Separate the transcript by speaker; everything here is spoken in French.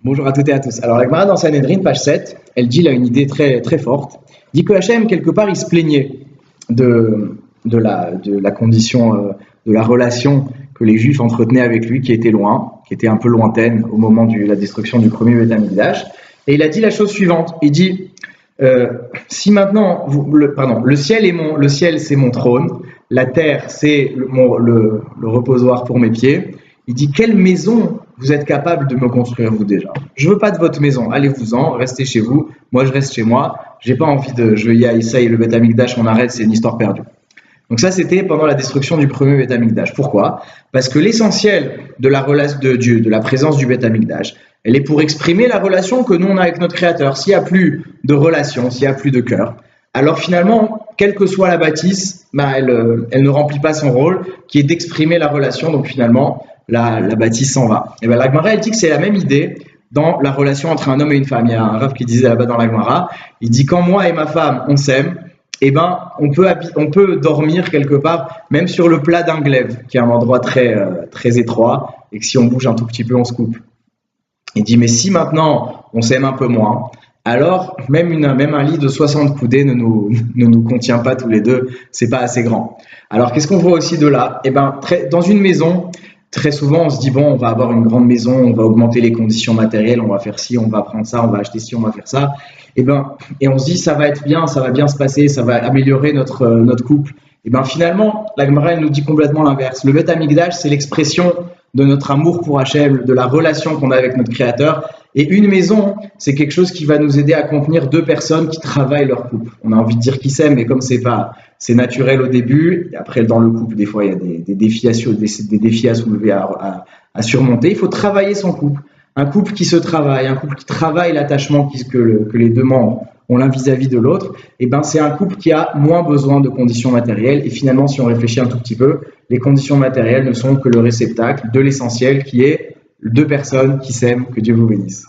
Speaker 1: Bonjour à toutes et à tous. Alors, la Gemara dans Sanhedrin, page 7, elle dit là une idée très, très forte. Elle dit que Hachem, quelque part, il se plaignait de la condition, de la relation que les Juifs entretenaient avec lui, qui était loin, qui était un peu lointaine au moment de la destruction du premier Beth Amikdash. Et il a dit la chose suivante. Il dit, si maintenant, le ciel c'est mon trône, la terre c'est le reposoir pour mes pieds. Il dit, quelle maison vous êtes capable de me construire, vous déjà? Je veux pas de votre maison, allez-vous-en, restez chez vous, moi je reste chez moi, j'ai pas envie ça y est, le Beth Amikdash, on arrête, c'est une histoire perdue. Donc ça, c'était pendant la destruction du premier Beth Amikdash. Pourquoi? Parce que l'essentiel de la relation de Dieu, de la présence du Beth Amikdash, elle est pour exprimer la relation que nous on a avec notre Créateur. S'il n'y a plus de relation, s'il n'y a plus de cœur, alors finalement, quelle que soit la bâtisse, elle ne remplit pas son rôle, qui est d'exprimer la relation. Donc finalement, la bâtisse s'en va. Et bien la Gemara, elle dit que c'est la même idée dans la relation entre un homme et une femme. Il y a un Rav qui disait là-bas dans la Gemara, il dit quand moi et ma femme on s'aime, eh ben on peut dormir quelque part, même sur le plat d'un glaive, qui est un endroit très très étroit, et que si on bouge un tout petit peu, on se coupe. Il dit mais si maintenant on s'aime un peu moins, alors même un lit de 60 coudées ne nous contient pas tous les deux, c'est pas assez grand. Alors qu'est-ce qu'on voit aussi de là? Eh ben dans une maison, très souvent, on se dit, bon, on va avoir une grande maison, on va augmenter les conditions matérielles, on va faire ci, on va prendre ça, on va acheter ci, on va faire ça. Et on se dit, ça va être bien, ça va bien se passer, ça va améliorer notre couple. Et bien finalement, la Gemara, elle nous dit complètement l'inverse. Le Beth Amikdash, c'est l'expression de notre amour pour Hachem, de la relation qu'on a avec notre Créateur. Et une maison, c'est quelque chose qui va nous aider à contenir deux personnes qui travaillent leur couple. On a envie de dire qu'ils s'aiment, mais comme c'est naturel au début, et après dans le couple, des fois il y a des défis à soulever, à surmonter. Il faut travailler son couple. Un couple qui se travaille, un couple qui travaille l'attachement que les deux membres ont l'un vis-à-vis de l'autre, et ben c'est un couple qui a moins besoin de conditions matérielles. Et finalement, si on réfléchit un tout petit peu, les conditions matérielles ne sont que le réceptacle de l'essentiel qui est deux personnes qui s'aiment. Que Dieu vous bénisse.